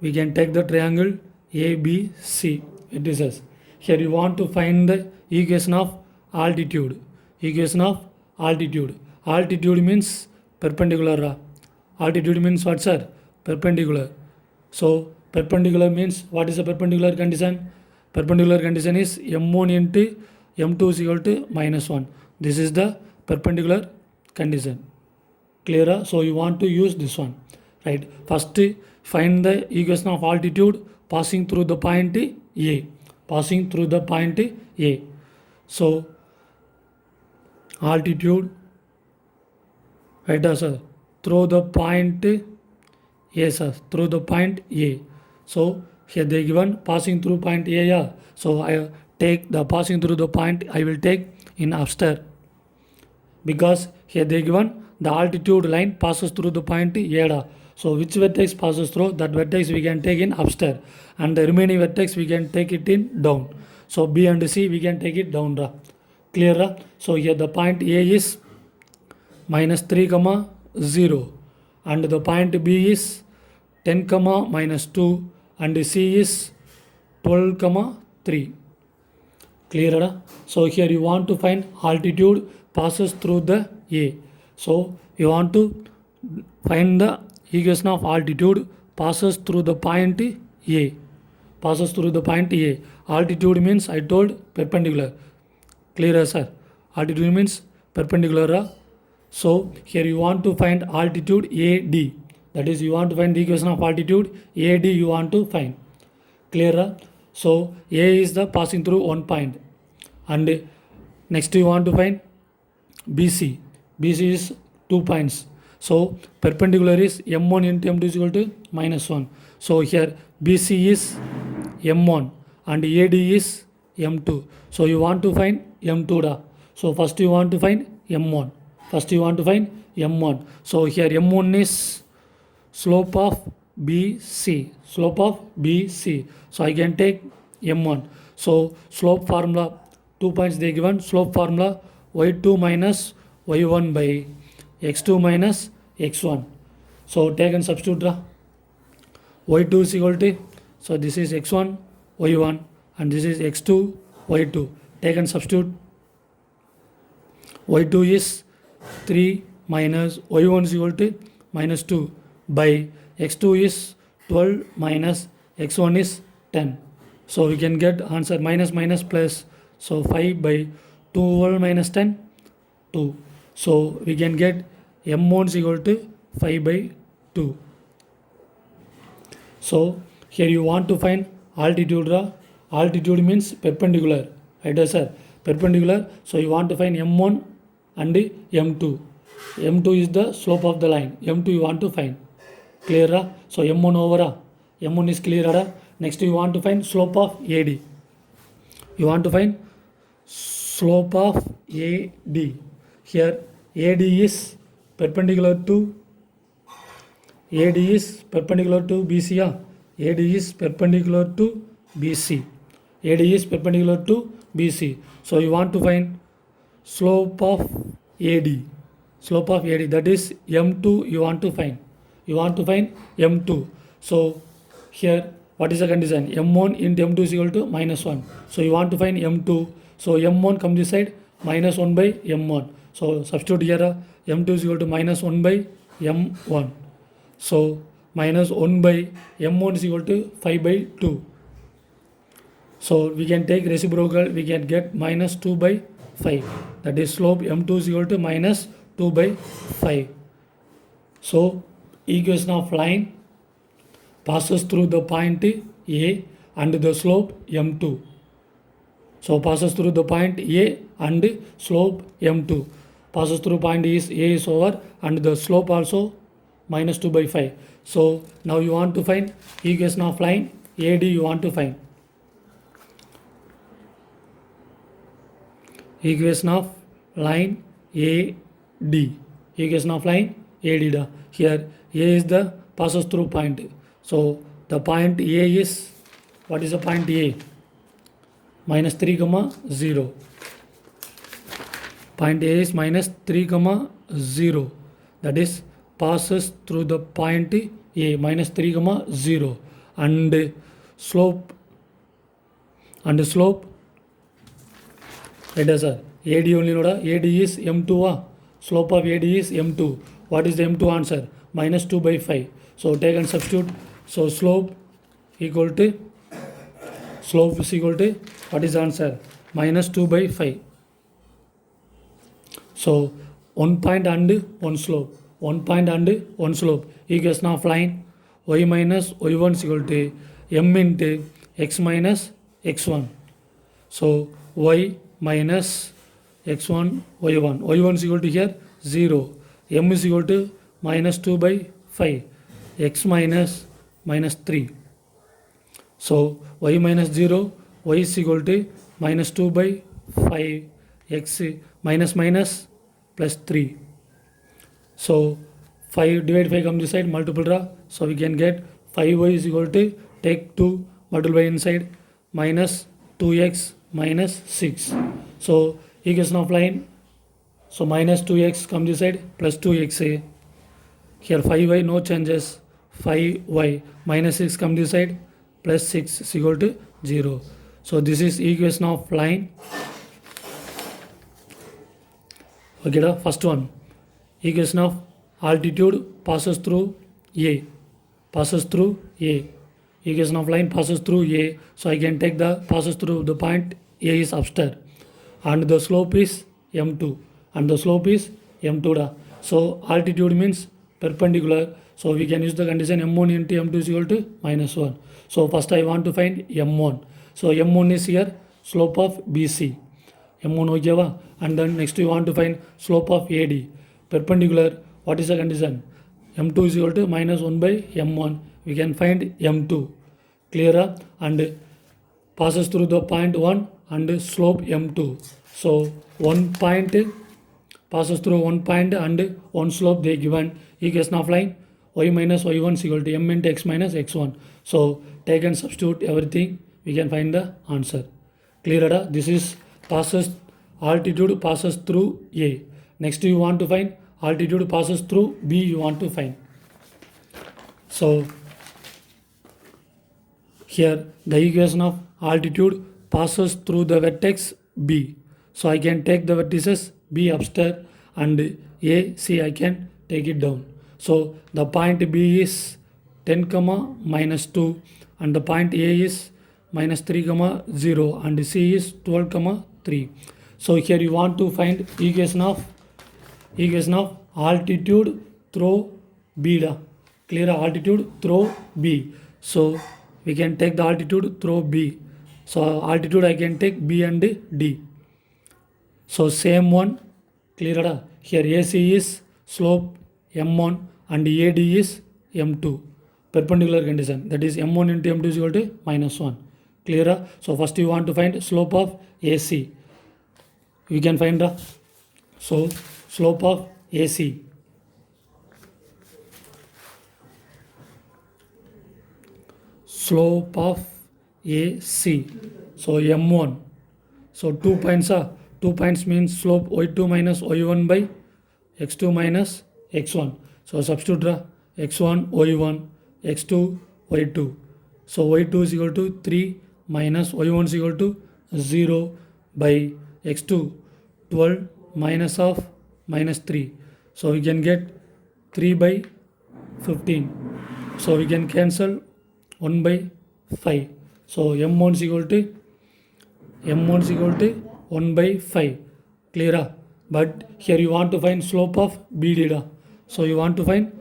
we can take the triangle ABC. It is as. Here you want to find the equation of altitude. Equation of altitude. Altitude means perpendicular. Altitude means what, sir? Perpendicular. So perpendicular means, what is the perpendicular condition? Perpendicular condition is m1 into m2 is equal to -1. This is the perpendicular condition. Clear? So you want to use this one, right? First, find the equation of altitude passing through the point A. Passing through the point A. So altitude, right, sir? Through the point A, sir. Through the point A. So here they given passing through point A. Yeah. So I take the passing through the point, I will take in upstairs, because here they given the altitude line passes through the point A. So which vertex passes through, that vertex we can take in upstairs, and the remaining vertex we can take it in down. So B and C we can take it down. Clear? So here the point A is -3, 0, and the point B is 10, -2, and C is 12, 3. Clear? So here you want to find altitude passes through the A. So you want to find the equation of altitude passes through the point A. Passes through the point A. Altitude means, I told, perpendicular. Clear, sir? Altitude means perpendicular. So here you want to find altitude AD. That is, you want to find the equation of altitude AD you want to find. Clear? So A is the passing through one point. And next you want to find BC. BC is 2 points. So perpendicular is m1 into m2 is equal to -1. So here BC is m1 and AD is m2. So you want to find m2. So first you want to find m1. First you want to find m1. So here m1 is slope of BC. Slope of BC. So I can take m1. So slope formula, 2 points they given. Slope formula y2 minus y1 by x2 minus x1. So take and substitute. Y2 is equal to, so this is x1 y1 and this is x2 y2. Take and substitute. Y2 is 3 minus y1 is equal to -2 by x2 is 12 minus x1 is 10. So we can get answer minus plus. So 5 by 12 minus 10, 2. So we can get m1 is equal to 5 by 2. So here you want to find altitude. Altitude means perpendicular. Right, sir? Perpendicular. So you want to find m1 and m2. M2 is the slope of the line. M2 you want to find. Clear? So m1 over m1 is clear. Next you want to find slope of AD. You want to find slope of AD. Here AD is perpendicular to BC. AD is perpendicular to BC. AD is perpendicular to BC. So you want to find slope of AD. Slope of AD, that is m2 you want to find. You want to find m2. So here what is the condition? m1 into m2 is equal to -1. So you want to find m2. So m1 come this side, -1 by m1. So substitute here, m2 is equal to -1 by m1. So -1 by m1 is equal to 5 by 2. So we can take reciprocal, we can get -2 by 5. That is slope m2 is equal to -2 by 5. So equation of line passes through the point A and the slope m2. So passes through the point A and slope m2. Passes through point A is over and the slope also -2 by 5. So now you want to find equation of line AD you want to find. Equation of line AD. Equation of line AD. Here A is the passes through point. So the point A is, what is the point A? -3, 0. Point A is -3, 0. That is passes through the point A, -3, 0. and slope right sir, AD only noda, AD is m2 slope of AD is m2. What is the m2 answer? Minus 2 by 5. So take and substitute. So slope is equal to what is the answer? Minus 2 by 5. So 1 point and 1 slope, 1 point and 1 slope. Equation of line y minus y1 is equal to m into x minus x1. So y minus x1 y1. y1 is equal to here 0. M is equal to minus 2 by 5. X minus 3. So y minus 0, y is equal to minus 2 by 5. X minus plus 3. So 5 divide 5 come this side, multiple draw. So we can get 5y is equal to, take 2, multiply inside, minus 2x minus 6. So equation of line, so minus 2x come this side, plus 2x. Here 5y no changes, 5y minus 6 come this side, plus 6 is equal to 0. So this is equation of line. Okay, the first one, equation of altitude passes through A. Equation of line passes through A. So I can take the passes through the point A is upstairs, and the slope is m2, So altitude means perpendicular. So we can use the condition m1 into m2 is equal to minus 1. So first I want to find m1. So m1 is here, slope of BC. M1 okay, and then next we want to find slope of AD. Perpendicular, what is the condition? M2 is equal to minus 1 by m1. We can find m2. Clear? And passes through the point 1 and slope m2. So 1 point passes through 1 point and 1 slope they given. Equation of line y minus y1 is equal to m into x minus x1. So take and substitute everything, we can find the answer. Clear? This is altitude passes through A. Next you want to find altitude passes through B, you want to find. So here the equation of altitude passes through the vertex B. So I can take the vertices B upstairs and A, C I can take it down. So the point B is 10, minus 2, and the point A is minus 3, 0, and C is 12, 3. So here you want to find equation of altitude through B. Clear? Altitude through B. So we can take the altitude through B. So altitude I can take B and D. So same one. Clear? Here AC is slope m1 and AD is m2. Perpendicular condition, that is m1 into m2 is equal to minus 1. Clear? So first you want to find slope of AC. We can find the slope of AC. Slope of AC. So m1. So 2 points are 2 points means slope y2 minus y1 by x2 minus x1. So substitute x1 y1, x2 y2. So y2 is equal to 3 minus y1 is equal to 0 by x2 12 minus of minus 3. So we can get 3 by 15. So we can cancel 1 by 5. So m1 is equal to 1 by 5. Clear? But here you want to find slope of BD. So you want to find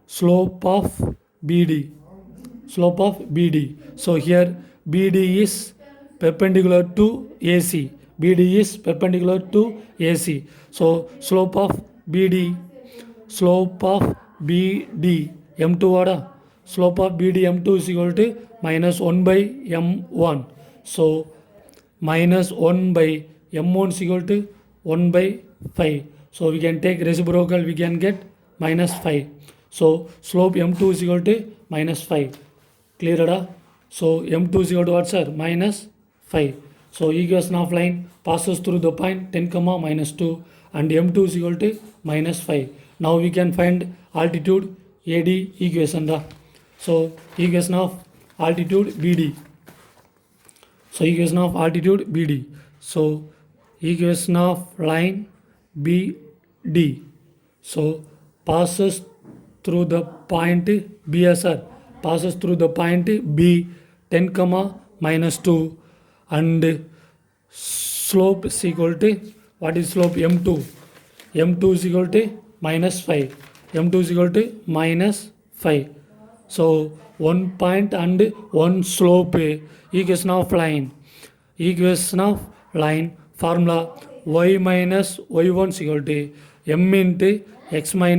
slope of BD. So here BD is perpendicular to AC. So slope of BD m2 order. Slope of BD m2 is equal to minus 1 by m1. So minus 1 by m1 is equal to 1 by 5. So we can take reciprocal, we can get minus 5. So slope m2 is equal to minus 5. Clear? So m2 is equal to what, sir? Minus 5. So equation of line passes through the point 10, minus 2, and m2 is equal to minus 5. Now we can find altitude AD equation. So equation of altitude BD. So equation of altitude BD. So equation of line BD. So passes through the point BSR, passes through the point B 10 comma minus 2, and slope is equal to, what is slope? M2. M2 is equal to minus 5. M2 is equal to minus 5. So 1 point and 1 slope. Equation of line. Equation of line formula y minus y1 is equal to m into x minus